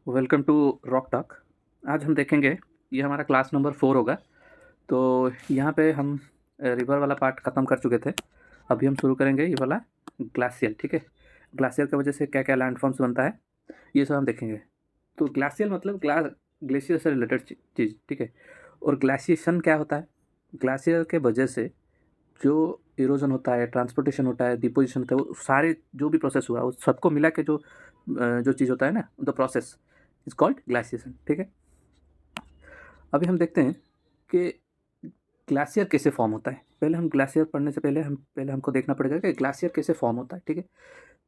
Welcome to rock talk. आज हम देखेंगे, ये हमारा क्लास नंबर 4 होगा। तो यहाँ पे हम रिवर वाला पार्ट ख़त्म कर चुके थे। अभी हम शुरू करेंगे ये वाला ग्लाशियल। ठीक है, ग्लाशियर की वजह से क्या क्या लैंडफॉर्म्स बनता है ये सब हम देखेंगे। तो ग्लाशियल मतलब ग्लेशियर से रिलेटेड चीज़। ठीक है, और ग्लाशिएशन क्या होता है? ग्लाशियर के वजह से जो इरोजन होता है, ट्रांसपोर्टेशन होता है, डिपोजिशन होता है, वो सारे जो भी प्रोसेस हुआ उस सबको मिला के जो चीज़ होता है ना, द प्रोसेस इज कॉल्ड ग्लासिएशन। ठीक है, अभी हम देखते हैं कि ग्लाशियर कैसे फॉर्म होता है। पहले हम ग्लाशियर पढ़ने से पहले हमको देखना पड़ेगा कि ग्लाशियर कैसे फॉर्म होता है। ठीक है,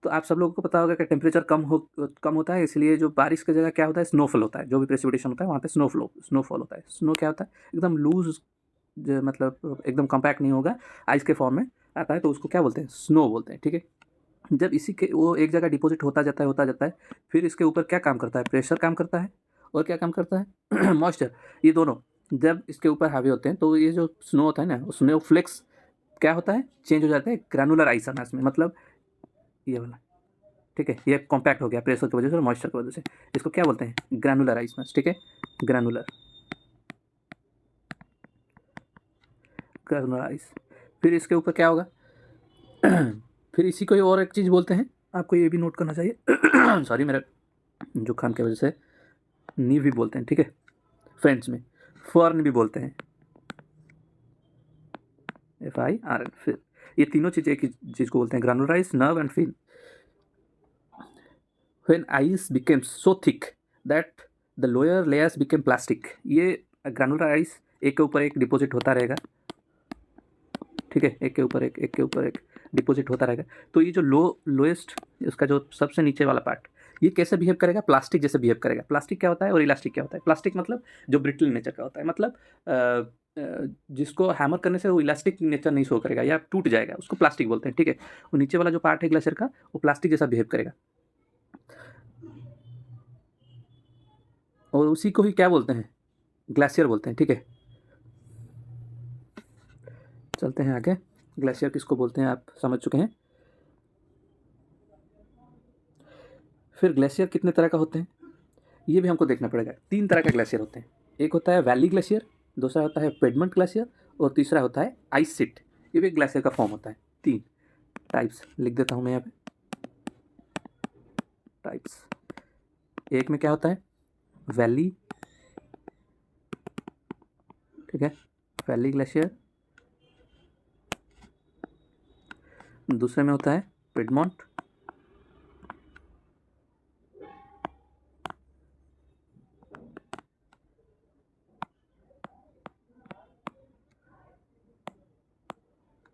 तो आप सब लोगों को पता होगा कि टेम्परेचर कम होता है, इसलिए जो बारिश की जगह क्या होता है, स्नोफॉल होता है। जो भी प्रेसिपिटेशन होता है वहाँ पे स्नोफॉल होता है। स्नो क्या होता है? एकदम लूज, मतलब एकदम कम्पैक्ट नहीं होगा, आइस के फॉर्म में आता है, तो उसको क्या बोलते हैं? स्नो बोलते हैं। ठीक है, जब इसी के वो एक जगह डिपॉजिट होता जाता है, फिर इसके ऊपर क्या काम करता है? प्रेशर काम करता है, और क्या काम करता है? मॉइस्चर। ये दोनों जब इसके ऊपर हावी होते हैं तो ये जो स्नो होता है ना, स्नो फ्लेक्स क्या होता है? चेंज हो जाता है ग्रैनुलर आइस मास में, मतलब ये वाला। ठीक है, ये कॉम्पैक्ट हो गया प्रेशर की वजह से और मॉइस्चर की वजह से। इसको क्या बोलते हैं? ग्रैनुलर आइस मास। ठीक है, ग्रैनुलर ग्रैनुलर आइस। फिर इसके ऊपर क्या होगा? फिर इसी को ही और एक चीज़ बोलते हैं, आपको ये भी नोट करना चाहिए। सॉरी, मेरा जुकाम की वजह से नी भी बोलते हैं। ठीक है, फ्रेंच में फर्न भी बोलते हैं, FIRN। फिर ये तीनों चीज़ एक ही चीज़ को बोलते हैं, granulise, nerve and fin. When ice becomes so thick that the lower layers became plastic. ये ग्रानुलर आइस एक के ऊपर एक डिपॉजिट होता रहेगा। ठीक है, एक के ऊपर एक डिपॉजिट होता रहेगा। तो ये जो लोएस्ट, इसका जो सबसे नीचे वाला पार्ट, ये कैसे बिहेव करेगा? प्लास्टिक जैसे बिहेव करेगा। प्लास्टिक क्या होता है और इलास्टिक क्या होता है? प्लास्टिक मतलब जो ब्रिटल नेचर का होता है, मतलब जिसको हैमर करने से वो इलास्टिक नेचर नहीं शो करेगा या टूट जाएगा, उसको प्लास्टिक बोलते हैं। ठीक है, वो नीचे वाला जो पार्ट है ग्लेशियर का, वो प्लास्टिक जैसा बिहेव करेगा, और उसी को ही क्या बोलते हैं? ग्लेशियर बोलते हैं। ठीक है, चलते हैं आगे। ग्लेशियर किसको बोलते हैं आप समझ चुके हैं। फिर ग्लेशियर कितने तरह का होते हैं ये भी हमको देखना पड़ेगा। 3 तरह के ग्लेशियर होते हैं। एक होता है वैली ग्लेशियर, दूसरा होता है पेडमंट ग्लेशियर, और तीसरा होता है आइस सीट। ये भी ग्लेशियर का फॉर्म होता है। 3 टाइप्स लिख देता हूँ मैं यहाँ पे, टाइप्स। एक में क्या होता है? वैली। ठीक है, वैली ग्लेशियर। दूसरे में होता है पिडमॉन्ट।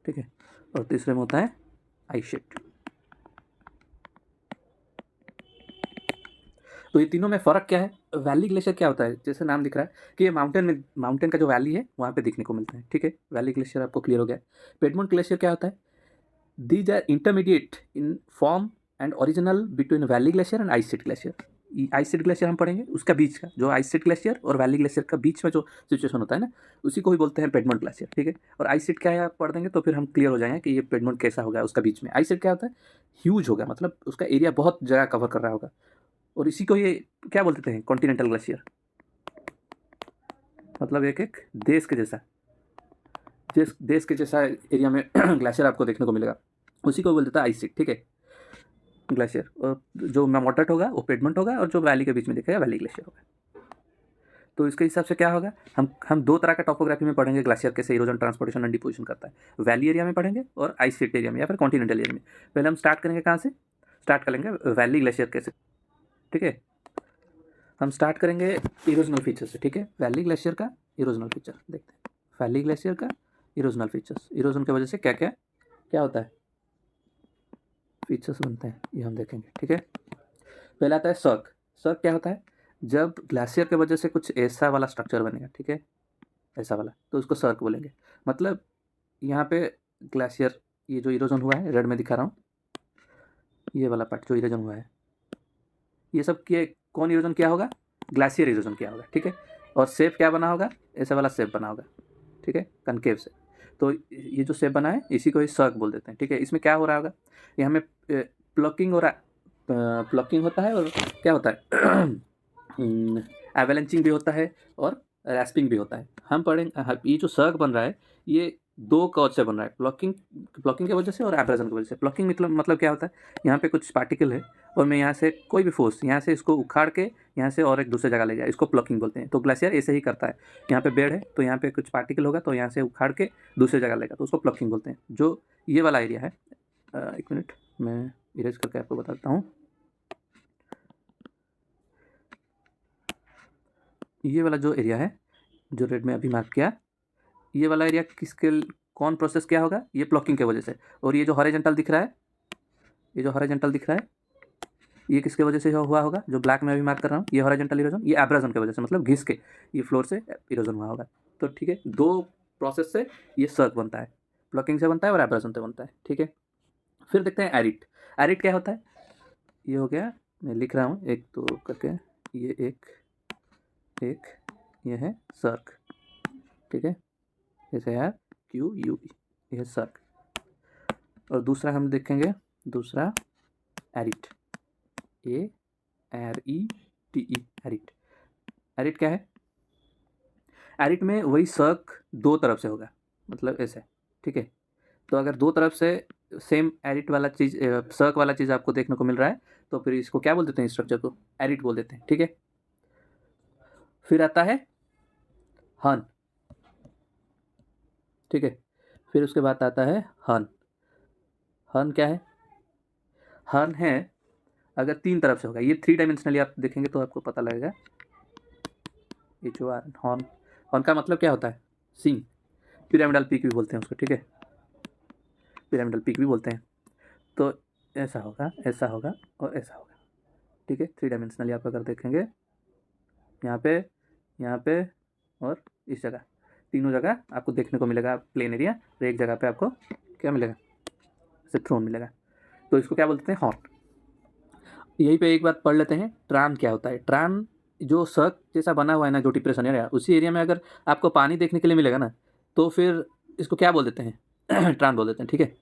ठीक है, और तीसरे में होता है आइस शीट। तो ये तीनों में फ़र्क क्या है? वैली ग्लेशियर क्या होता है? जैसे नाम दिख रहा है कि ये माउंटेन का जो वैली है वहाँ पे दिखने को मिलता है। ठीक है, वैली ग्लेशियर आपको क्लियर हो गया। पिडमॉन्ट ग्लेशियर क्या होता है? These are intermediate in form and original between valley glacier and ice sheet glacier. Ice sheet glacier हम पढ़ेंगे, उसका बीच का जो आइस शीट ग्लेशियर और वैली ग्लेशियर का बीच में जो सिचुएशन होता है ना, उसी को ही बोलते हैं पेडमोंट ग्लेशियर। ठीक है, और आइस शीट क्या है आप पढ़ देंगे तो फिर हम क्लियर हो जाएंगे कि ये पेडमोंट कैसा होगा। उसका बीच में आइस शीट क्या होता है? ह्यूज होगा, मतलब उसका एरिया बहुत जगह कवर कर रहा होगा, और इसी को ये क्या बोलते हैं? Continental glacier. मतलब एक एक देश के जैसा, जिस देश के जैसा एरिया में ग्लेशियर आपको देखने को मिलेगा, उसी को बोल देता है आइस शीट। ठीक है, ग्लेशियर, और जो मेमोटेट होगा वो पेडमंट होगा, और जो वैली के बीच में दिखेगा वैली ग्लेशियर होगा। तो इसके हिसाब से क्या होगा? हम 2 तरह का टोपोग्राफी में पढ़ेंगे ग्लेशियर कैसे इरोजन, ट्रांसपोर्टेशन एंड डिपोजिशन करता है। वैली एरिया में पढ़ेंगे और आइस शीट एरिया में या फिर कॉन्टिनेंटल एरिया में। पहले हम स्टार्ट करेंगे कहाँ से? स्टार्ट करेंगे वैली ग्लेशियर कैसे। ठीक है, हम स्टार्ट करेंगे इरोजनल फीचर से। ठीक है, वैली ग्लेशियर का इरोजनल फीचर देखते हैं। वैली ग्लेशियर का इरोजनल फीचर्स, इरोजन की वजह से क्या क्या क्या होता है, फीचर्स बनते हैं, ये हम देखेंगे। ठीक है, पहला आता है सर्क। सर्क क्या होता है? जब ग्लेशियर की वजह से कुछ ऐसा वाला स्ट्रक्चर बनेगा, ठीक है, ऐसा वाला, तो उसको सर्क बोलेंगे। मतलब यहाँ पे ग्लेशियर, ये जो इरोजन हुआ है रेड में दिखा रहा हूँ, ये वाला पार्ट जो इरोजन हुआ है, ये सब किए कौन इरोजन किया होगा? ग्लेशियर इरोजन किया होगा। ठीक है, और शेप क्या बना होगा? ऐसा वाला शेप बना होगा। ठीक है, कनकेव से। तो ये जो शेप बना है इसी को ही सर्क बोल देते हैं। ठीक है, इसमें क्या हो रहा होगा? ये हमें प्लकिंग हो रहा, प्लकिंग होता है, और क्या होता है? एवेलेंचिंग भी होता है और रैस्पिंग भी होता है। हम पढ़ेंगे ये जो सर्क बन रहा है ये 2 कॉज से बन रहा है, ब्लॉकिंग की वजह से और एब्रेजन की वजह से। ब्लॉकिंग मतलब क्या होता है, यहाँ पे कुछ पार्टिकल है और मैं यहाँ से कोई भी फोर्स यहाँ से इसको उखाड़ के यहाँ से और एक दूसरी जगह ले जाए, इसको ब्लॉकिंग बोलते हैं। तो ग्लेशियर ऐसे ही करता है, यहाँ पे बेड है तो यहाँ पे कुछ पार्टिकल होगा तो यहाँ से उखाड़ के दूसरी जगह लेगा, तो उसको ब्लॉकिंग बोलते हैं। जो ये वाला एरिया है, एक मिनट मैं इरेज करके आपको बताता हूँ। ये वाला जो एरिया है जो रेड में अभी मार्क किया, ये वाला एरिया कौन प्रोसेस क्या होगा, ये ब्लॉकिंग की वजह से। और ये जो हॉरिजॉन्टल दिख रहा है, ये जो हॉरिजॉन्टल दिख रहा है ये किसके वजह से हुआ होगा, जो ब्लैक में अभी मार्क कर रहा हूँ, ये हॉरिजॉन्टल इरोजन, ये एब्रेजन की वजह से, मतलब घिस के ये फ्लोर से इरोजन हुआ होगा। तो ठीक है, 2 प्रोसेस से ये सर्क बनता है, ब्लॉकिंग से बनता है और एब्रेजन से बनता है। ठीक है, फिर देखते हैं एरिट। एरिट क्या होता है, ये हो गया, मैं लिख रहा हूँ 1 2 करके, ये एक ये है सर्क। ठीक है, जैसे है QUE, यह सर्क। और दूसरा हम देखेंगे, दूसरा एरिट, ARETE, एरिट। एरिट क्या है, एरिट में वही सर्क 2 तरफ से होगा, मतलब ऐसे। ठीक है, तो अगर 2 तरफ से सेम एरिट वाला चीज़, सर्क वाला चीज़ आपको देखने को मिल रहा है तो फिर इसको क्या बोल देते हैं, स्ट्रक्चर को एरिट बोल देते हैं। ठीक है, फिर आता है हन। ठीक है, फिर उसके बाद आता है हन। हन क्या है, हन है अगर 3 तरफ से होगा, ये 3 डायमेंशनली आप देखेंगे तो आपको पता लगेगा। ये जो हॉर्न, हॉर्न का मतलब क्या होता है, सिंग, पिरामिडल पीक भी बोलते हैं उसको। ठीक है, पिरामिडल पीक भी बोलते हैं। तो ऐसा होगा, ऐसा होगा और ऐसा होगा। ठीक है, 3 डायमेंशनली आप अगर देखेंगे, यहाँ पे और इस जगह, तीनों जगह आपको देखने को मिलेगा प्लेन एरिया। और एक जगह पे आपको क्या मिलेगा, से थ्रोन मिलेगा। तो इसको क्या बोलते हैं, हॉर्न। यहीं पे एक बात पढ़ लेते हैं, ट्रान क्या होता है। ट्रान जो सर्क जैसा बना हुआ है ना, जो डिप्रेशन एरिया, उसी एरिया में अगर आपको पानी देखने के लिए मिलेगा ना, तो फिर इसको क्या बोल देते हैं ट्रान बोल देते हैं। ठीक है,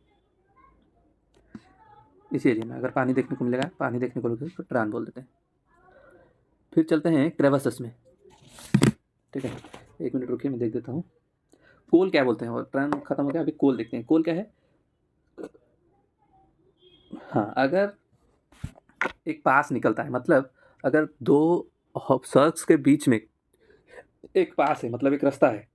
इसी एरिया में अगर पानी देखने को मिलेगा, पानी देखने को मिलेगा तो ट्रान बोल देते हैं। फिर चलते हैं क्रेवासेस में। ठीक है, 1 मिनट रुकिए, मैं देख देता हूँ कोल क्या बोलते हैं। और ट्रान खत्म हो गया, अभी कोल देखते हैं। कोल क्या है, हाँ, अगर एक पास निकलता है, मतलब अगर 2 सर्क्स के बीच में एक पास है, मतलब एक रास्ता है,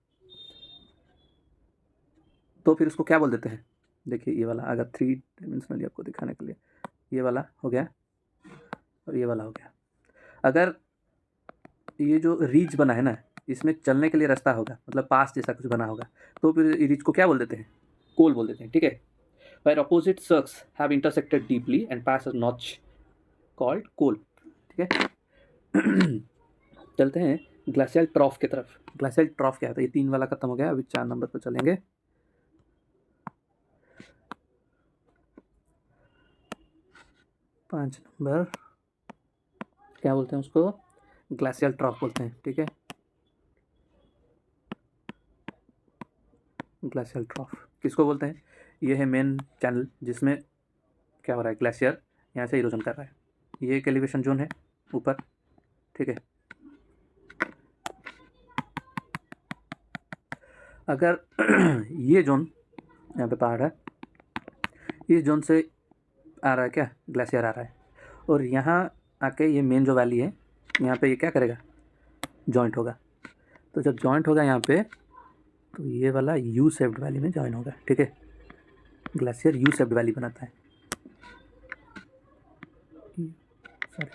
तो फिर उसको क्या बोल देते हैं। देखिए ये वाला, अगर 3 डायमेंशनली आपको दिखाने के लिए, ये वाला हो गया और ये वाला हो गया। अगर ये जो रीच बना है ना, इसमें चलने के लिए रास्ता होगा, मतलब पास जैसा कुछ बना होगा, तो फिर रीच को क्या बोल देते हैं, कोल बोल देते हैं। ठीक है, where opposite cirques have intersected deeply and pass a notch called कोल। ठीक है चलते हैं ग्लेशियल ट्रॉफ की तरफ। ग्लेशियल ट्रॉफ क्या होता है, ये 3 वाला खत्म हो गया, अभी 4 नंबर पर चलेंगे। पाँच नंबर क्या बोलते हैं उसको, ग्लेशियल ट्रॉफ बोलते हैं। ठीक है, ग्लेशियल ट्रॉफ किसको बोलते हैं, ये है मेन चैनल जिसमें क्या हो रहा है, ग्लेशियर यहाँ से इरोजन कर रहा है। ये एक एलिवेशन जोन है ऊपर। ठीक है, अगर ये जोन यहाँ पे पहाड़ है, इस जोन से आ रहा है क्या, ग्लेशियर आ रहा है, और यहाँ आके ये मेन जो वैली है, यहाँ पे ये क्या करेगा, जॉइंट होगा। तो जब जॉइंट होगा यहाँ पे, तो ये वाला यू शेप्ड वैली में जॉइन होगा। ठीक है, ग्लेशियर यू शेप्ड वैली बनाता है। सॉरी,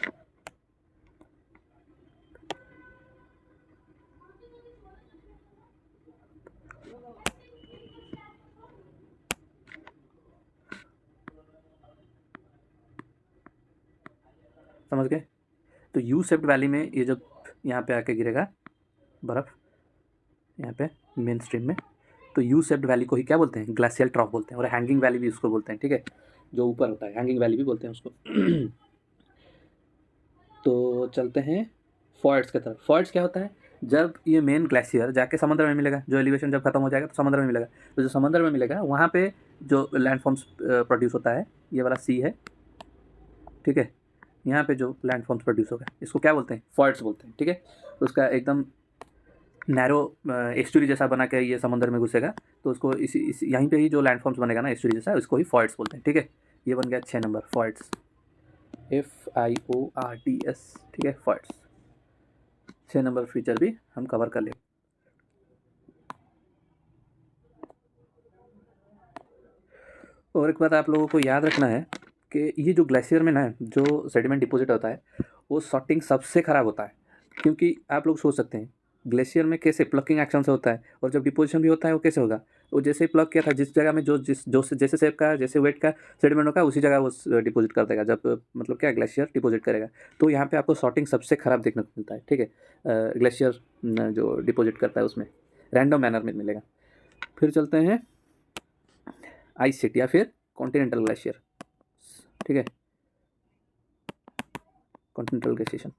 समझ गए। तो यू शेप्ड वैली में ये जब यहाँ पे आके गिरेगा बर्फ़, यहाँ पे मेन स्ट्रीम में, तो यू शेप्ड वैली को ही क्या बोलते हैं, ग्लेशियल ट्रॉफ बोलते हैं। और हैंगिंग वैली भी उसको बोलते हैं। ठीक है, जो ऊपर होता है हैंगिंग वैली भी बोलते हैं उसको तो चलते हैं फॉयड्स की तरफ। फॉयड्स क्या होता है, जब ये मेन ग्लेशियर जाके समुद्र में मिलेगा, जो एलिवेशन जब खत्म हो जाएगा तो समुद्र में मिलेगा, तो जो समुद्र में मिलेगा वहाँ पे जो लैंडफॉर्म्स प्रोड्यूस होता है, ये वाला सी है। ठीक है, यहाँ पे जो लैंडफॉर्म्स प्रोड्यूस होगा इसको क्या बोलते हैं, फॉल्ट्स बोलते हैं, ठीक है। उसका एकदम नैरो एस्चुरी जैसा बना के ये समुद्र में घुसेगा, तो उसको इसी यहीं पे ही जो लैंडफॉर्म्स बनेगा ना एस्चुरी जैसा, उसको ही फॉल्ट्स बोलते हैं, ठीक है। ये बन गया 6 नंबर फॉल्ट्स, FIORTS, ठीक है, फॉल्ट्स। 6 नंबर फीचर भी हम कवर कर ले। और एक बात आप लोगों को याद रखना है कि ये जो ग्लेशियर में ना जो सेडिमेंट डिपॉजिट होता है वो सॉर्टिंग सबसे ख़राब होता है, क्योंकि आप लोग सोच सकते हैं ग्लेशियर में कैसे प्लकिंग एक्शन से होता है, और जब डिपोजिशन भी होता है वो कैसे होगा। वो जैसे ही प्लग किया था जिस जगह में जो जैसे शेप का जैसे वेट का सेडिमेंट होगा उसी जगह वो डिपॉजिट कर देगा, जब मतलब क्या ग्लेशियर डिपॉजिट करेगा। तो यहाँ पे आपको सॉर्टिंग सबसे ख़राब देखने को मिलता है, ठीक है। ग्लेशियर जो डिपॉजिट करता है उसमें रैंडम मैनर में मिलेगा। फिर चलते हैं आइस शीट या फिर कॉन्टिनेंटल ग्लेशियर, ठीक है। कॉन्टिनेंटल ग्लेशिएशन,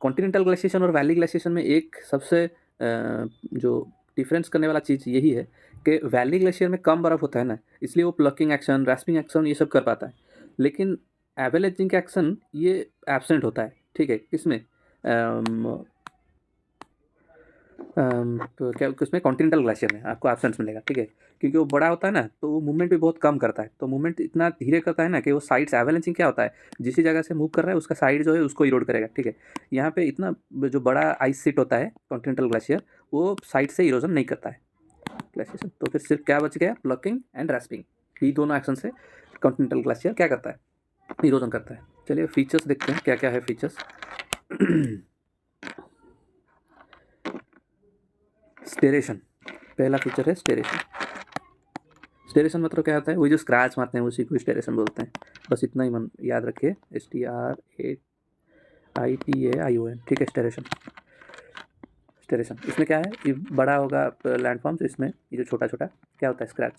कॉन्टिनेंटल ग्लेशिएशन और वैली ग्लेशिएशन में एक सबसे जो डिफरेंस करने वाला चीज़ यही है कि वैली ग्लेशियर में कम बर्फ़ होता है ना, इसलिए वो प्लकिंग एक्शन, रैस्पिंग एक्शन ये सब कर पाता है। लेकिन एवेलेजिंग एक्शन ये एब्सेंट होता है, ठीक है। किसमें तो क्या उसमें कॉन्टिनेंटल ग्लेशियर में आपको एब्सेंस मिलेगा, ठीक है। क्योंकि वो बड़ा होता है ना तो वो मूवमेंट भी बहुत कम करता है, तो मूवमेंट इतना धीरे करता है ना कि वो साइड्स एवेलेंसिंग क्या होता है, जिस जगह से मूव कर रहा है उसका साइड जो है उसको इरोड करेगा, ठीक है। यहाँ पे इतना जो बड़ा आइस सीट होता है कॉन्टिनेंटल ग्लेशियर, वो साइड से इरोजन नहीं करता है ग्लेशिएशन। तो फिर सिर्फ क्या बच गया, प्लकिंग एंड रैस्पिंग, ये दोनों एक्शन से कॉन्टिनेंटल ग्लेशियर क्या करता है, इरोजन करता है। चलिए फीचर्स देखते हैं क्या क्या है फीचर्स। स्टेरेशन, पहला फीचर है स्टेरेशन। स्टेरेशन मतलब क्या होता है, वही जो स्क्रैच मारते हैं उसी को स्टेरेशन बोलते हैं। बस इतना ही मन याद रखिए, STRAITAION, ठीक है। स्टेरेशन, स्टेरेशन इसमें क्या है, ये बड़ा होगा लैंडफॉर्म, तो इसमें ये जो छोटा छोटा क्या होता है स्क्रैच,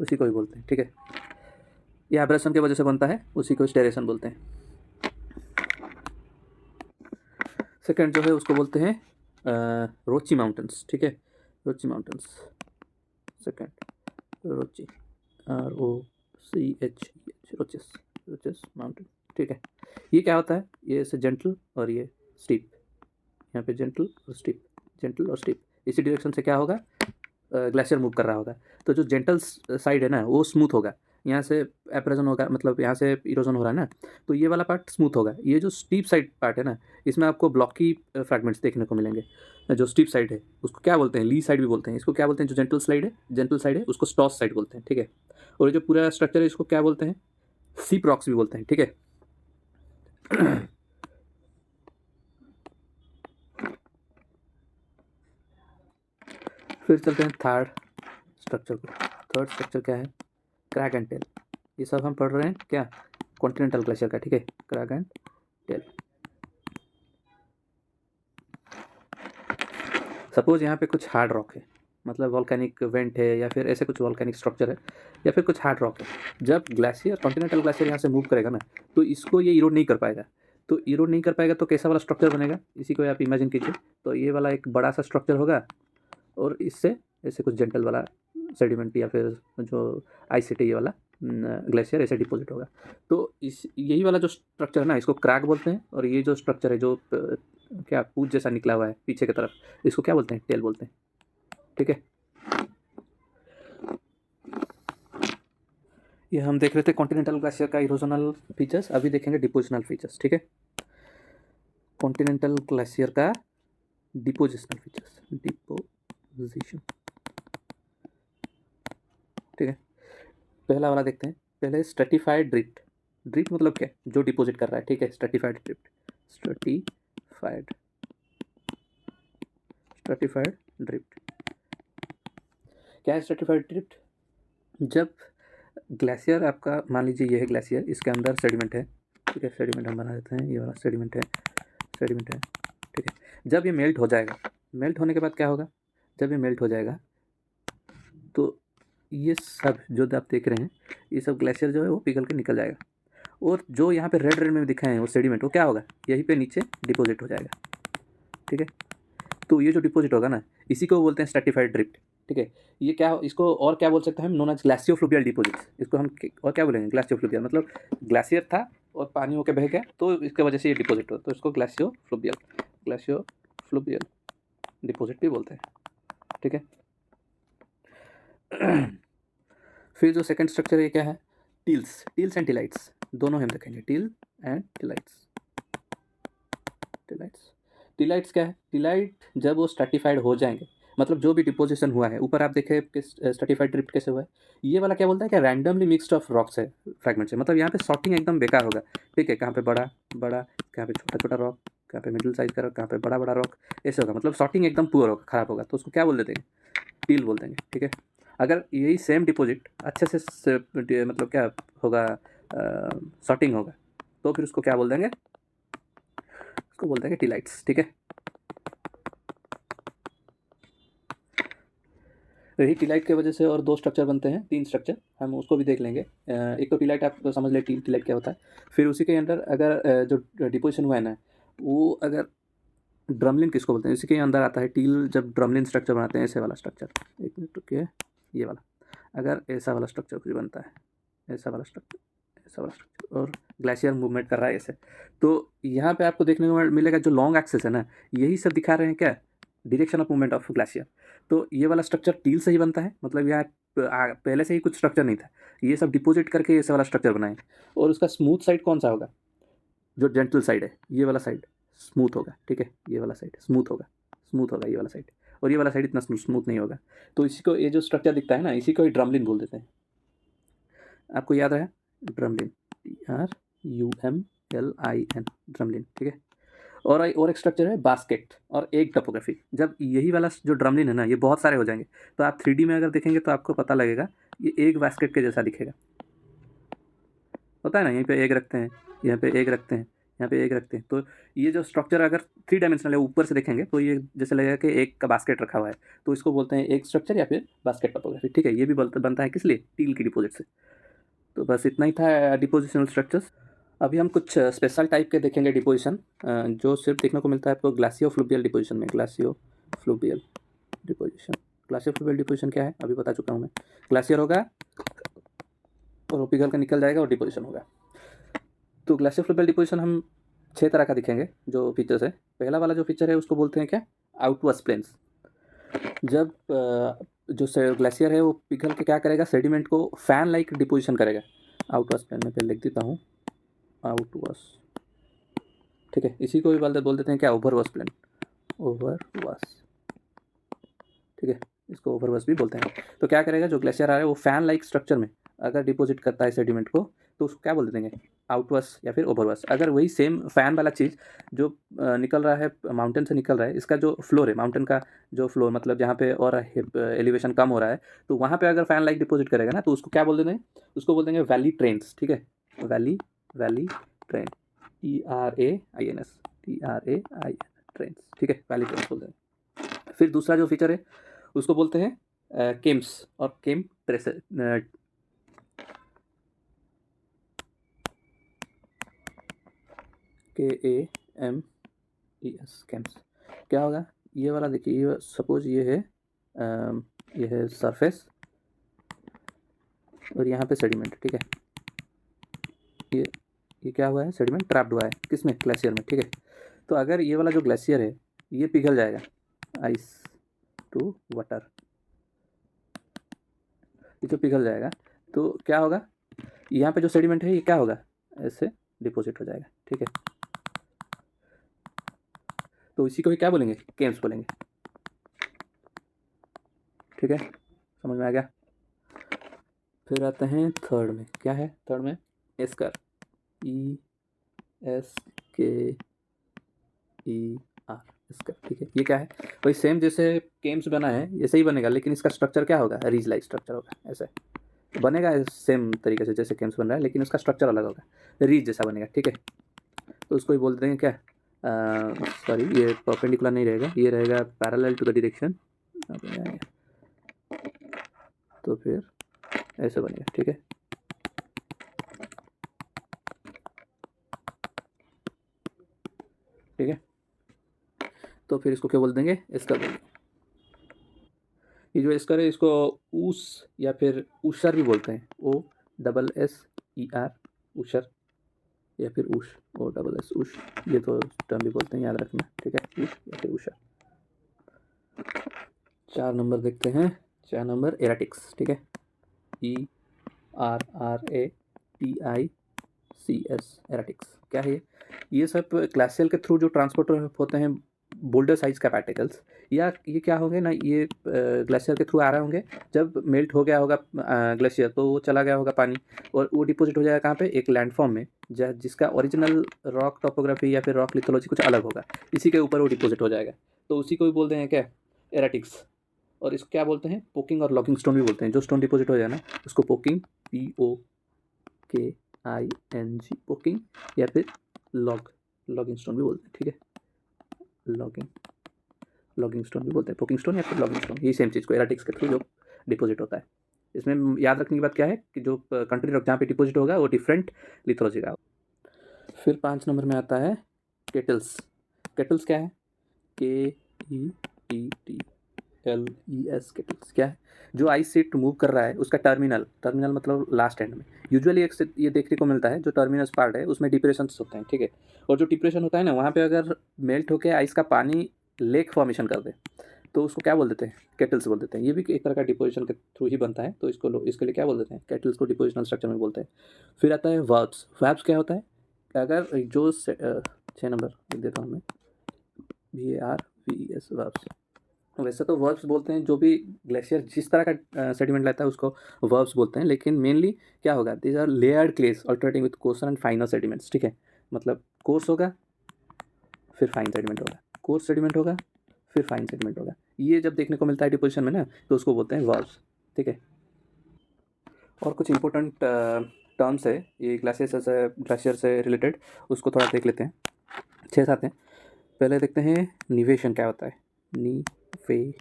उसी को ही बोलते हैं, ठीक है। ये एब्रेशन की वजह से बनता है, उसी को स्टेरेशन बोलते हैं। सेकेंड जो है उसको बोलते हैं रोची माउंटेन्स, ठीक है। रोची माउंटेन्स, सेकेंड रोची, ROCH, रोचेस, रोचेस माउंटेन, ठीक है। ये क्या होता है, ये ऐसे जेंटल और ये स्टीप, यहाँ पे जेंटल और स्टीप, जेंटल और स्टीप, इसी डायरेक्शन से क्या होगा, ग्लेशियर मूव कर रहा होगा। तो जो जेंटल साइड है ना वो स्मूथ होगा, यहाँ से एप्रेजन होगा, मतलब यहाँ से इरोजन हो रहा है ना, तो ये वाला पार्ट स्मूथ होगा। ये जो स्टीप साइड पार्ट है ना, इसमें आपको ब्लॉकी फ्रैगमेंट्स देखने को मिलेंगे। जो स्टीप साइड है उसको क्या बोलते हैं, ली साइड भी बोलते हैं। इसको क्या बोलते हैं, जो जेंटल साइड है, जेंटल साइड है उसको स्टॉस साइड बोलते हैं, ठीक है। और ये जो पूरा स्ट्रक्चर है इसको क्या बोलते हैं, सीप रॉक्स भी बोलते हैं, ठीक है। फिर चलते हैं थर्ड स्ट्रक्चर को। थर्ड स्ट्रक्चर क्या है, क्रैग एंड टेल। ये सब हम पढ़ रहे हैं क्या, कॉन्टिनेंटल ग्लेशियर का, ठीक है। क्रैग एंड टेल, सपोज यहाँ पे कुछ हार्ड रॉक है, मतलब वॉल्केनिक वेंट है या फिर ऐसे कुछ वॉल्केनिक स्ट्रक्चर है या फिर कुछ हार्ड रॉक है। जब ग्लेशियर, कॉन्टिनेंटल ग्लेशियर यहाँ से मूव करेगा ना, तो इसको ये इरोड नहीं कर पाएगा। तो इरोड नहीं कर पाएगा तो कैसा वाला स्ट्रक्चर बनेगा, इसी को आप इमेजिन कीजिए। तो ये वाला एक बड़ा सा स्ट्रक्चर होगा और इससे ऐसे कुछ जेंटल वाला सेडिमेंट या फिर जो आइस है ये वाला ग्लेशियर ऐसे डिपॉजिट होगा। तो इस यही वाला जो स्ट्रक्चर है ना इसको क्रैक बोलते हैं, और ये जो स्ट्रक्चर है जो क्या पूछ जैसा निकला हुआ है पीछे की तरफ, इसको क्या बोलते हैं, टेल बोलते हैं, ठीक है। ये हम देख रहे थे कॉन्टिनेंटल ग्लेशियर का इरोजनल फीचर्स, अभी देखेंगे डिपोजिशनल फीचर्स, ठीक है। कॉन्टिनेंटल ग्लेशियर का डिपोजिशनल फीचर्स, डिपोजिशन, ठीक है। पहला वाला देखते हैं, पहले स्ट्रेटिफाइड ड्रिफ्ट। ड्रिफ्ट मतलब क्या, जो डिपॉजिट कर रहा है, ठीक है। Stratified drift, stratified, stratified drift क्या है। स्ट्रेटिफाइड ड्रिफ्ट, जब ग्लेशियर आपका, मान लीजिए ये है ग्लेशियर, इसके अंदर सेडिमेंट है, ठीक है। सेडिमेंट हम बना देते हैं, ये वाला सेडिमेंट है, सेडिमेंट है, ठीक है। जब ये मेल्ट हो जाएगा, मेल्ट होने के बाद क्या होगा, जब ये मेल्ट हो जाएगा तो ये सब जो आप देख रहे हैं ये सब ग्लेशियर जो है वो पिघल के निकल जाएगा, और जो यहाँ पे रेड रेड में दिखाए हैं वो सेडिमेंट, वो क्या होगा, यहीं पे नीचे डिपॉजिट हो जाएगा, ठीक है। तो ये जो डिपॉजिट होगा ना इसी को बोलते हैं स्ट्रेटिफाइड ड्रिफ्ट, ठीक है। ये क्या, इसको और क्या बोल सकते हैं हम, नोन एज ग्लासियोफ्लुवियल डिपॉजिट्स। इसको हम और क्या बोलेंगे, ग्लासियोफ्लुवियल, मतलब ग्लेशियर था और पानी होके बह गया, तो इसके वजह से ये डिपॉजिट हो, तो इसको ग्लासियो फ्लूवियल डिपॉजिट भी बोलते हैं, ठीक है। फिर जो सेकंड स्ट्रक्चर है क्या है, टील्स एंड टिलाइट्स, दोनों हम देखेंगे, टील एंड टिलाइट्स। टिलाइट्स क्या है, टिलाइट जब वो स्ट्रैटिफाइड हो जाएंगे, मतलब जो भी डिपोजिशन हुआ है, ऊपर आप देखें कि स्ट्रैटिफाइड ड्रिफ्ट कैसे हुआ है, ये वाला क्या बोलता है कि रैंडमली मिक्सड ऑफ रॉक्स है, फ्रैगमेंट्स है, मतलब यहाँ पे सॉर्टिंग एकदम बेकार होगा, ठीक है। कहाँ पे बड़ा बड़ा, कहाँ पे छोटा छोटा रॉक, कहाँ पे मिडिल साइज का रॉक, कहाँ पे बड़ा बड़ा रॉक, ऐसे होगा, मतलब सॉर्टिंग एकदम पुअर होगा, खराब होगा, तो उसको क्या बोल देते हैं, टील बोल देंगे, ठीक है। अगर यही सेम डिपॉजिट अच्छे से मतलब क्या होगा, सॉर्टिंग होगा, तो फिर उसको क्या बोल देंगे, उसको बोल देंगे टिलाइट्स, ठीक है। यही टिलाइट की वजह से और दो स्ट्रक्चर बनते हैं, तीन स्ट्रक्चर, हम उसको भी देख लेंगे। एक तो टिलाइट, आप समझ ले टिलाइट क्या होता है। फिर उसी के अंदर अगर जो डिपोजिशन हुआ है ना, वो अगर ड्रमलिन किसको बोलते हैं, इसी के अंदर आता है टील, जब ड्रमलिन स्ट्रक्चर बनाते हैं, ऐसे वाला स्ट्रक्चर, एक मिनट रुकिए, ये वाला, अगर ऐसा वाला स्ट्रक्चर कुछ बनता है, ऐसा वाला स्ट्रक्चर, ऐसा वाला स्ट्रक्चर, और ग्लेशियर मूवमेंट कर रहा है ऐसे, तो यहाँ पे आपको देखने को मिलेगा जो लॉन्ग एक्सेस है ना, यही सब दिखा रहे हैं क्या, direction of movement of glacier. तो ये वाला स्ट्रक्चर टील से ही बनता है, मतलब यहाँ पहले से ही कुछ स्ट्रक्चर नहीं था, ये सब डिपोजिट करके ऐसा वाला स्ट्रक्चर बनाए। और उसका स्मूथ साइड कौन सा होगा, जो जेंटल साइड है, ये वाला साइड स्मूथ होगा, ठीक है, ये वाला साइड स्मूथ होगा ये वाला साइड, और ये वाला साइड इतना स्मूथ नहीं होगा। तो इसी को, ये जो स्ट्रक्चर दिखता है ना, इसी को ही ड्रमलिन बोल देते हैं। आपको याद रहा, ड्रमलिन, DRUMLIN, ड्रमलिन, ठीक है। और एक स्ट्रक्चर है बास्केट और एक टोपोग्राफी। जब यही वाला जो ड्रमलिन है ना, ये बहुत सारे हो जाएंगे, तो आप 3D में अगर देखेंगे तो आपको पता लगेगा, ये एक बास्केट के जैसा दिखेगा, होता है ना, यहीं पे एक रखते हैं, यहाँ पे एक रखते हैं, यहाँ पे एक रखते हैं, तो ये जो स्ट्रक्चर अगर 3 डायमेंशनल है, ऊपर से देखेंगे तो ये जैसे लगेगा कि एक का बास्केट रखा हुआ है, तो इसको बोलते हैं एक स्ट्रक्चर या फिर बास्केट टोपोग्राफी, ठीक है। ये भी बनता है किस लिए, टील की डिपोजिट से। तो बस इतना ही था डिपोजिशनल स्ट्रक्चर्स। अभी हम कुछ स्पेशल टाइप के देखेंगे डिपोजिशन, जो सिर्फ देखने को मिलता है आपको ग्लासियो फ्लूवियल डिपोजिशन में। ग्लासियो फ्लूवियल डिपोजिशन क्या है अभी बता चुका हूँ मैं। ग्लासियर होगा और वो पिघल कर निकल जाएगा और डिपोजिशन होगा। तो ग्लासियो फ्लूवियल डिपोजिशन हम 6 तरह का दिखेंगे जो फीचर्स है। पहला वाला जो फीचर है उसको बोलते हैं क्या, आउटवर्स प्लेन्स। जब जो ग्लेशियर है वो पिघल के क्या करेगा, सेडिमेंट को फैन लाइक डिपोजिशन करेगा। आउटवर्स प्लेन में पहले लिख देता हूँ, आउटवर्स, ठीक है। इसी को भी बोल देते हैं क्या, ओवरवर्स प्लेन, ओवरवर्स, ठीक है, इसको ओवरवर्स भी बोलते हैं। तो क्या करेगा, जो ग्लेशियर आ रहा है वो फैन लाइक स्ट्रक्चर में अगर डिपॉजिट करता है सेडिमेंट को, तो उसको क्या बोल देंगे, आउटवर्स या फिर ओवरवर्स। अगर वही सेम फैन वाला चीज़ जो निकल रहा है माउंटेन से निकल रहा है, इसका जो फ्लोर है, माउंटेन का जो फ्लोर, मतलब जहाँ पे और एलिवेशन कम हो रहा है, तो वहाँ पे अगर फैन लाइक डिपॉजिट करेगा ना, तो उसको क्या बोल देंगे, उसको बोल देंगे वैली ट्रेन्स, ठीक है, वैली ट्रेन, TRAINS, ट्रेन्स, ठीक है, वैली ट्रेन्स बोल देंगे। फिर दूसरा जो फीचर है उसको बोलते हैं केम्स और केम ट्रेसेस, KAMES, केम्स। क्या होगा, ये वाला देखिए, ये सपोज ये है सरफेस और यहाँ पे सेडिमेंट, ठीक है। ये क्या हुआ है, सेडिमेंट ट्रैप्ड हुआ है किसमें, ग्लेशियर में, ठीक है। तो अगर ये वाला जो ग्लेशियर है ये पिघल जाएगा, आइस टू वाटर, ये तो पिघल जाएगा, तो क्या होगा, यहाँ पे जो सेडिमेंट है ये क्या होगा, ऐसे डिपॉजिट हो जाएगा, ठीक है। तो इसी को भी क्या बोलेंगे, केम्स बोलेंगे, ठीक है, समझ में आ गया। फिर आते हैं थर्ड में, क्या है थर्ड में, एस्कर, ESKER, एस्कर, ठीक है। ये क्या है, वही सेम जैसे केम्स बना है ऐसे ही बनेगा, लेकिन इसका स्ट्रक्चर क्या होगा, रीज लाइक स्ट्रक्चर होगा, ऐसे बनेगा सेम तरीके से जैसे केम्स बन रहा है, लेकिन उसका स्ट्रक्चर अलग होगा, रीज जैसा बनेगा, ठीक है। तो उसको ही बोल देंगे क्या, सॉरी ये परपेंडिकुलर नहीं रहेगा, ये रहेगा पैरेलल टू द डायरेक्शन, तो फिर ऐसे बनेगा, ठीक है। ठीक है, तो फिर इसको क्या बोल देंगे, एस्कर बोल देंगे। ये जो एस्कर है इसको ऊस या फिर ऊशर भी बोलते हैं, OSSER, ऊशर, या फिर उश, OSS उश, ये तो टर्म भी बोलते हैं, याद रखना, ठीक है, उश या फिर उषा। 4 नंबर देखते हैं। 4 नंबर एराटिक्स, ठीक है, ERRATICS, एराटिक्स क्या है ये सब ग्लेशियर के थ्रू जो ट्रांसपोर्ट होते हैं बोल्डर साइज का पार्टिकल्स, या ये क्या होंगे ना, ये ग्लेशियर के थ्रू आ रहे होंगे, जब मेल्ट हो गया होगा ग्लेशियर तो वो चला गया होगा पानी, और वो डिपॉजिट हो जाएगा कहाँ पे, एक लैंडफॉर्म में, जिसका ओरिजिनल रॉक टोपोग्राफी या फिर रॉक लिथोलॉजी कुछ अलग होगा, इसी के ऊपर वो डिपॉजिट हो जाएगा, तो उसी को भी बोलते हैं क्या, एराटिक्स। और इसको क्या बोलते हैं, पोकिंग और लॉगिंग स्टोन भी बोलते हैं। जो स्टोन डिपॉजिट हो जाए ना उसको पोकिंग, POKING, पोकिंग, या फिर लॉगिंग स्टोन भी बोलते हैं, ठीक है, लॉगिंग स्टोन भी बोलते हैं, पोकिंग स्टोन या फिर लॉगिंग स्टोन, ये सेम चीज़ को एराटिक्स के थ्रू जो डिपॉजिट होता है। इसमें याद रखने की बात क्या है कि जो कंट्री जहाँ पे डिपॉजिट होगा वो डिफरेंट लिथोलॉजी का। फिर 5 नंबर में आता है केटल्स। केटल्स क्या है, KETLES, केटल्स क्या है, जो आइस सीट मूव कर रहा है उसका टर्मिनल मतलब लास्ट एंड में, यूजुअली एक से ये देखने को मिलता है, जो टर्मिनस पार्ट है उसमें डिप्रेशन होते हैं, ठीक है, और जो डिप्रेशन होता है ना वहाँ पे अगर मेल्ट होकर आइस का पानी लेक फॉर्मेशन कर दे तो उसको क्या बोल देते हैं, केटल्स बोल देते हैं। ये भी एक तरह का डिपोजिशन के थ्रू ही बनता है, तो इसके लिए क्या बोल देते हैं, केटल्स को डिपोजिशनल स्ट्रक्चर में बोलते हैं। फिर आता है वर्ब्स। वर्ब्स क्या होता है, अगर जो 6 नंबर लिख देता हूँ मैं, VARBS, वर्ब्स। वैसे तो वर्ब्स बोलते हैं जो भी ग्लेशियर जिस तरह का सेडिमेंट लेता है उसको वर्ब्स बोलते हैं, लेकिन मेनली क्या होगा, these are layered clays alternating with coarser and finer sediments, ठीक है, मतलब कोर्स होगा फिर फाइन सेडिमेंट होगा, कोर्स सेडिमेंट होगा फिर फाइन सेडिमेंट होगा, ये जब देखने को मिलता है डिपोजिशन में ना तो उसको बोलते हैं वर्ब्स, ठीक है। और कुछ इंपॉर्टेंट टर्म्स है ये ग्लेशियर से रिलेटेड, उसको थोड़ा देख लेते हैं, 6-7 हैं। पहले देखते हैं निवेशन क्या होता है, निवेशन,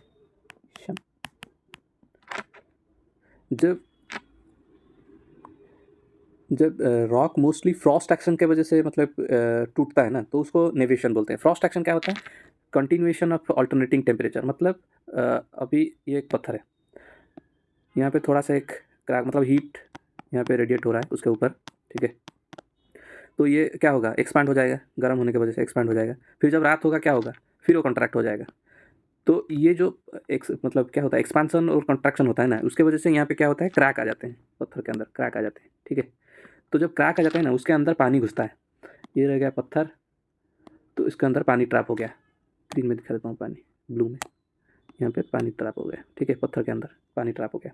जब रॉक मोस्टली फ्रॉस्ट एक्शन के वजह से मतलब टूटता है ना तो उसको नेवेशन बोलते हैं। फ्रॉस्ट एक्शन क्या होता है, कंटिन्यूएशन ऑफ अल्टरनेटिंग टेम्परेचर, मतलब अभी ये एक पत्थर है, यहाँ पे थोड़ा सा एक क्रैक मतलब हीट यहाँ पे रेडिएट हो रहा है उसके ऊपर, ठीक है, तो ये क्या होगा, एक्सपांड हो जाएगा, गर्म होने की वजह से एक्सपांड हो जाएगा, फिर जब रात होगा क्या होगा, फिर वो कॉन्ट्रैक्ट हो जाएगा। तो ये जो मतलब क्या होता है, एक्सपांसन और कॉन्ट्रैक्शन होता है ना, उसके वजह से यहाँ पे क्या होता है, क्रैक आ जाते हैं, पत्थर के अंदर क्रैक आ जाते हैं, ठीक है। तो जब क्रैक आ जाता है ना उसके अंदर पानी घुसता है, ये रह गया पत्थर, तो इसके अंदर पानी ट्रैप हो गया, ग्रीन में दिखा देता हूँ पानी, ब्लू में, यहाँ पे पानी ट्रैप हो गया, ठीक है, पत्थर के अंदर पानी ट्रैप हो गया।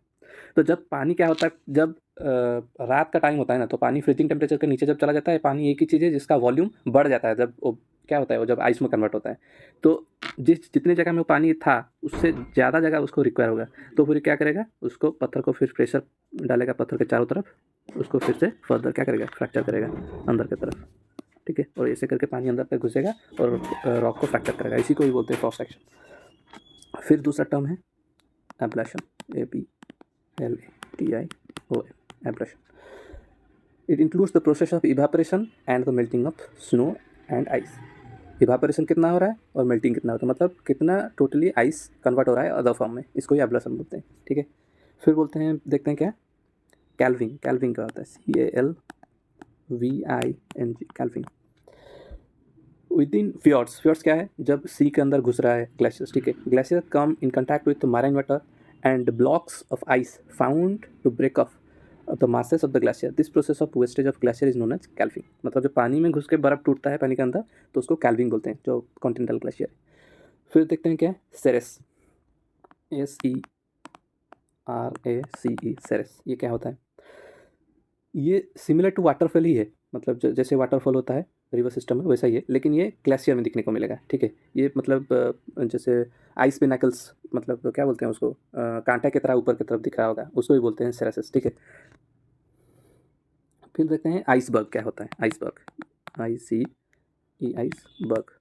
तो जब पानी क्या होता है, जब रात का टाइम होता है ना तो पानी फ्रीजिंग टेम्परेचर के नीचे जब चला जाता है, पानी एक ही चीज़ है जिसका वॉल्यूम बढ़ जाता है, जब वो क्या होता है, वो जब आइस में कन्वर्ट होता है, तो जितने जगह में वो पानी था उससे ज़्यादा जगह उसको रिक्वायर होगा, तो फिर क्या करेगा, उसको पत्थर को फिर प्रेशर डालेगा पत्थर के चारों तरफ, उसको फिर से फर्दर क्या करेगा, फ्रैक्चर करेगा अंदर की तरफ, ठीक है, और ऐसे करके पानी अंदर तक घुसेगा और रॉक को फ्रैक्चर करेगा, इसी को भी बोलते हैं क्रॉस सेक्शन। फिर दूसरा टर्म है ablation, ABLATION, ablation. It includes the process of evaporation and the melting of snow and ice. Evaporation कितना हो रहा है और मेल्टिंग कितना होता है, मतलब कितना टोटली आइस कन्वर्ट हो रहा है अदर फॉर्म में, इसको ही एब्लेशन बोलते हैं, ठीक है। फिर बोलते हैं, देखते हैं क्या, कैल्विंग। कैल्विंग क्या होता है, CALVING, कैल्विंग। विद इन फ्योर्ड्स, फ्योर्ड्स क्या है, जब सी के अंदर घुस रहा है ग्लेशियर्स, ठीक है, glacier come in contact with marine water and blocks of ice found to break off the masses of the glacier, this process of wastage of glacier is known as calving. मतलब जब पानी में घुस के बर्फ टूटता है पानी के अंदर तो उसको कैल्विंग बोलते हैं, जो कॉन्टिनेंटल ग्लेशियर। फिर देखते हैं क्या, सेरेस, SERACE, सेरेस, ये क्या होता है, ये सिमिलर टू वाटरफॉल ही है, मतलब जैसे वाटरफॉल होता है रिवर सिस्टम में वैसा ही है, लेकिन ये ग्लेशियर में दिखने को मिलेगा, ठीक है। ये मतलब जैसे आइस पिनाकल्स, मतलब क्या बोलते हैं उसको, कांटा की तरह ऊपर की तरफ दिख रहा होगा, उसको भी बोलते हैं सेरेसिस, ठीक है। फिर देखते हैं आइसबर्ग क्या होता है, आइसबर्ग, ICE, आइसबर्ग,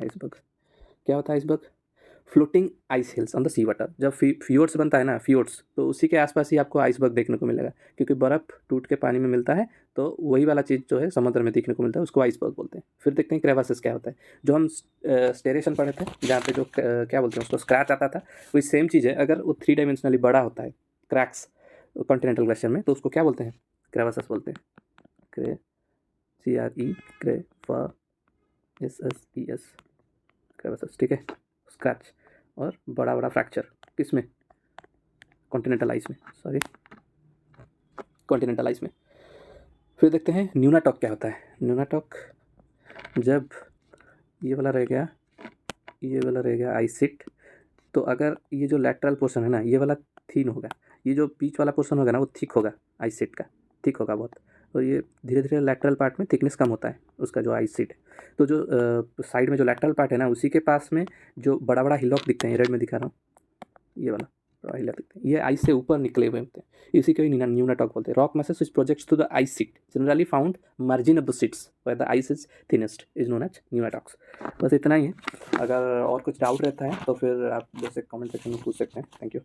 आइसबर्ग क्या होता है, iceberg floating ice hills on the sea water. जब फ्योर्ड्स बनता है ना, फ्योर्ड्स, तो उसी के आसपास ही आपको आइसबर्ग देखने को मिलेगा, क्योंकि बर्फ़ टूट के पानी में मिलता है, तो वही वाला चीज़ जो है समुद्र में देखने को मिलता है, उसको आइसबर्ग बोलते हैं। फिर देखते हैं क्रेवासेस क्या होता है, जो हम स्टेरेशन पढ़े थे जहाँ पे जो क्या बोलते हैं उसको, स्क्रैच आता था, वही सेम चीज़ है, अगर वो 3 डायमेंशनली बड़ा होता है क्रैक्स कॉन्टिनेंटल ग्लेशियर में तो उसको क्या बोलते हैं, क्रेवासेस बोलते हैं, CREVASES, क्रेवासेस, ठीक है, स्क्रैच। और बड़ा बड़ा फ्रैक्चर किस में, कॉन्टिनेंटल आइस में, सॉरी कॉन्टिनेंटल आइस में। फिर देखते हैं न्यूनाटॉक क्या होता है। न्यूनाटॉक जब ये वाला रह गया आइसिट, तो अगर ये जो लैटरल पोर्शन है ना, ये वाला थीन होगा, ये जो बीच वाला पोर्शन होगा ना, वो थिक होगा, आइसिट का थिक होगा बहुत, और ये धीरे धीरे लैटरल पार्ट में थिकनेस कम होता है उसका जो आइसिट है। तो जो साइड में जो लैटरल पार्ट है ना, उसी के पास में जो बड़ा बड़ा हिलॉक दिखते हैं, रेड में दिखा रहा हूँ, ये वाला बड़ा हिलॉक दिखते हैं, ये आइस से ऊपर निकले हुए होते हैं, इसी को ही न्यूनाटॉक बोलते हैं। Rock masses which projects to the ice sheet generally found margin of the sheets where the ice is thinnest is known as न्यूनाटॉक्स। बस इतना ही है। अगर और कुछ डाउट रहता है तो फिर आप जैसे कमेंट सेक्शन में पूछ सकते हैं। Thank you.